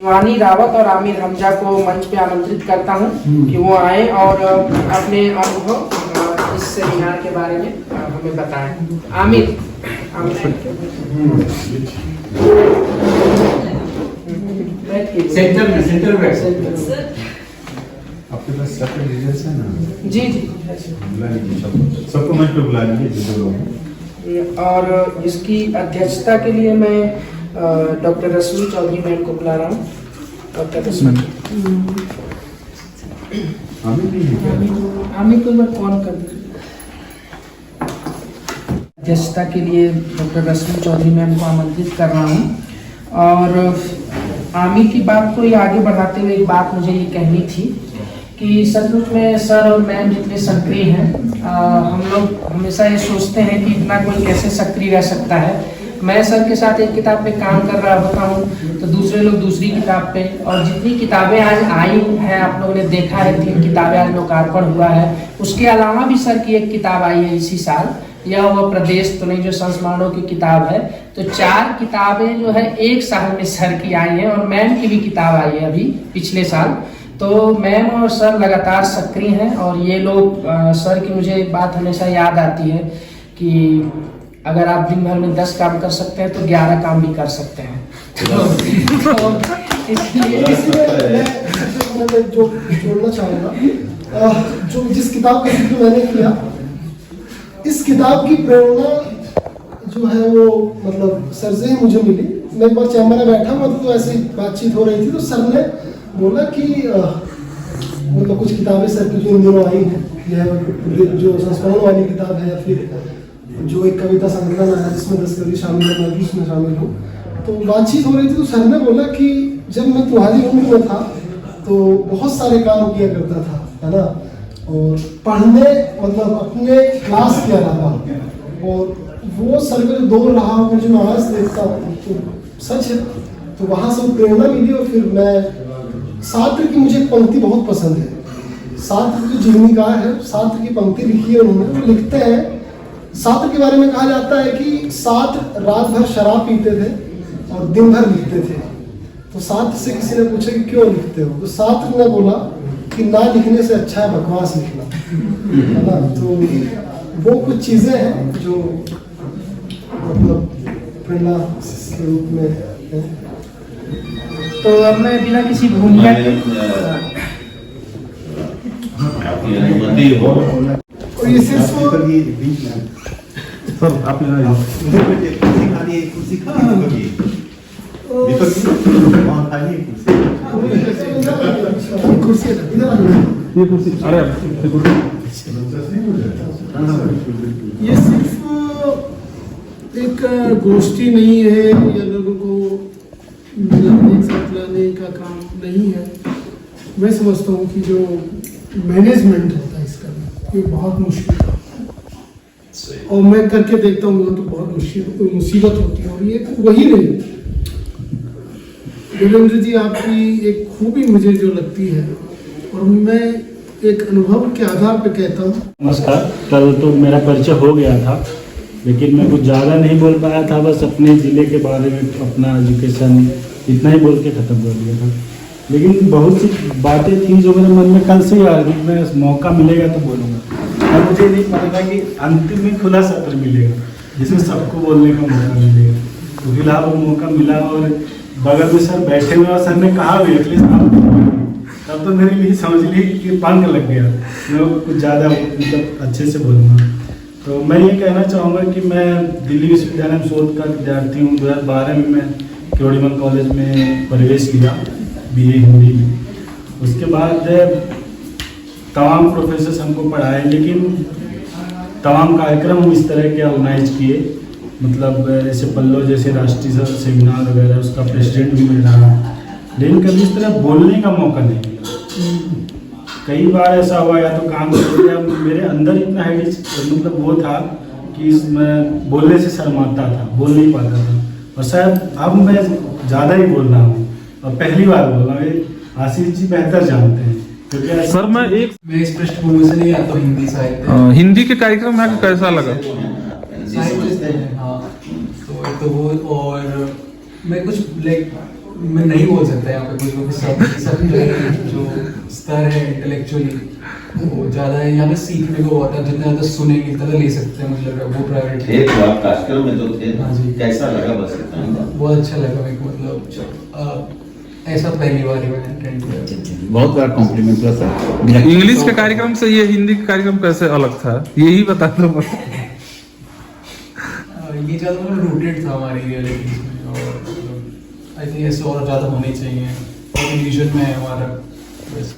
वानी रावत और आमिर हमजा को मंच पे आमंत्रित करता हूं कि वो आए और अपने अनुभव इस सेमिनार के बारे में हमें बताएं। आमिर सेंटर में आपके पास सबके डिटेल्स है ना? जी बुला लीजिए सबको मंच पे बुला लीजिए जो लोग। और इसकी अध्यक्षता के लिए मैं डॉक्टर रश्मि चौधरी मैम को बुला रहा हूँ। डॉक्टर रश्मि आमिर को मैं कॉल कर अध्यक्षता के लिए डॉक्टर रश्मि चौधरी मैम को आमंत्रित कर रहा हूँ। और आमिर की बात को ये आगे बढ़ाते हुए एक बात मुझे ये कहनी थी कि सचमुच में सर और मैम जितने सक्रिय हैं, हम लोग हमेशा ये सोचते हैं कि इतना कोई कैसे सक्रिय रह सकता है। मैं सर के साथ एक किताब पे काम कर रहा होता हूँ तो दूसरे लोग दूसरी किताब पे, और जितनी किताबें आज आई हैं आप लोगों ने देखा है, 3 किताबें आज लोकार्पण हुआ है। उसके अलावा भी सर की एक किताब आई है इसी साल, यह वो प्रदेश तो नहीं जो संस्मरणों की किताब है। तो 4 किताबें जो है एक साल में सर की आई हैं, और मैम की भी किताब आई है अभी पिछले साल। तो मैम और सर लगातार सक्रिय हैं, और ये लोग सर की मुझे एक बात हमेशा याद आती है कि अगर आप दिन भर में 10 काम कर सकते हैं तो 11 काम भी कर सकते हैं। तो इसलिए मैं जो जोड़ना चाहूँगा, जो जिस किताब का जिक्र मैंने किया, इस किताब की प्रेरणा जो है वो मतलब सर से ही मुझे मिली। मैं एक बार चैम्बर में बैठा हुआ था तो ऐसे बातचीत हो रही थी, तो सर ने बोला कि मतलब कुछ किताबें सर की जो इन दिनों आई हैं, यह जो संस्मरण वाली किताब है, या फिर जो एक कविता संकलन है जिसमें 10 कवि शामिल है, मैं भी उसमें शामिल हूँ। तो बातचीत हो रही थी तो सर ने बोला कि जब मैं तुम्हारी उम्र में था तो बहुत सारे काम किया करता था, है ना, और पढ़ने मतलब अपने क्लास किया रहा, और वो सर का जो दौर रहा मैं जो आज देखता हूँ तो सच है। तो वहाँ से प्रेरणा मिली, और फिर मैं सात्र की मुझे एक पंक्ति बहुत पसंद है। सात्र जो जीवनीकार है, सात्र की पंक्ति लिखी है उन्होंने। तो लिखते हैं, सात्र के बारे में कहा जाता है कि सात्र रात भर शराब पीते थे और दिन भर लिखते थे। तो सात्र से किसी ने पूछा कि क्यों लिखते हो, तो सात्र ने बोला कि ना लिखने से अच्छा है बकवास लिखना, है ना। तो वो कुछ चीजें हैं जो मतलब प्रेरणा के रूप में है। तो अब मैं बिना किसी भूमिका के और ये सिर्फ सर आप कुर्सी अरे ये सिर्फ एक गोष्ठी नहीं है या लोगों को एक साथ लाने का काम नहीं है। मैं समझता हूँ कि जो मैनेजमेंट होता है इसका, ये बहुत मुश्किल है, और मैं करके देखता हूँ तो बहुत मुसीबत होती है। और ये वही नहीं, वीरेंद्र जी आपकी एक खूबी मुझे जो लगती है, और मैं एक अनुभव के आधार पर कहता हूँ। नमस्कार। कल तो मेरा परिचय हो गया था, लेकिन मैं कुछ ज़्यादा नहीं बोल पाया था, बस अपने ज़िले के बारे में, अपना एजुकेशन इतना ही बोल के ख़त्म कर दिया था। लेकिन बहुत सी बातें थी जो मेरे मन में कल से ही आ रही, मैं मौका मिलेगा तो बोलूँगा। और मुझे नहीं पता था कि अंतिम में खुला सत्र मिलेगा जिसमें सबको बोलने का मौका मिलेगा। तो फिलहाल वो मौका मिला, और बगल में सर बैठे हुए और सर ने कहा भी एटलीस्ट तब तो मेरे लिए समझ ली कि पंख लग गया, मैं कुछ ज़्यादा मतलब अच्छे से बोलूँगा। तो मैं ये कहना चाहूँगा कि मैं दिल्ली विश्वविद्यालय में शोध का विद्यार्थी हूँ। 2012 में मैं केवड़ीमल कॉलेज में प्रवेश किया BA हिंदी में। उसके बाद तमाम प्रोफेसर हमको पढ़ाए, लेकिन तमाम कार्यक्रम हम इस तरह के ऑर्गेनाइज किए, मतलब जैसे पल्लो जैसे राष्ट्रीय सेमिनार वगैरह, उसका प्रेसिडेंट भी मिल रहा, लेकिन कभी इस तरह बोलने का मौका नहीं मिला। कई बार ऐसा हुआ या तो काम कर दिया, मेरे अंदर इतना है मतलब वो था कि मैं बोलने से शर्माता था, बोल नहीं पाता था। और शायद अब मैं ज़्यादा ही बोल रहा हूँ, और पहली बार बोल रहा हूँ। आशीष जी बेहतर जानते हैं, क्योंकि सर मैं इस पृष्ठभूमि से नहीं आता, हिंदी साहित्य, हिंदी के कार्यक्रम में आपको कैसा लगा? हाँ, तो वो, और मैं कुछ लाइक मैं नहीं बोल सकता यहाँ पे कुछ, क्योंकि सब जो स्तर है इंटेलेक्चुअली वो ज़्यादा है। यहाँ पे सीखने को बहुत है, जितना ज़्यादा सुनेंगे उतना ले सकते हैं, मुझे लग रहा है वो प्रायोरिटी। थे तो आप कार्यक्रम में तो थे। हाँ जी। कैसा लगा बस इतना ही था। बहुत अच्छा लगा मेरे को, मतलब ऐसा पहली बार ही मैंने अटेंड किया। बहुत बड़ा कॉम्प्लीमेंट हुआ सर। इंग्लिश के कार्यक्रम से ये हिंदी के कार्यक्रम कैसे अलग था, यही बता दो बस। ये ज़्यादा मतलब रूटेड था हमारी रियलिटीज में, और आई थिंक ऐसे और ज़्यादा होने चाहिए, और रिलीजन में है हमारा बस।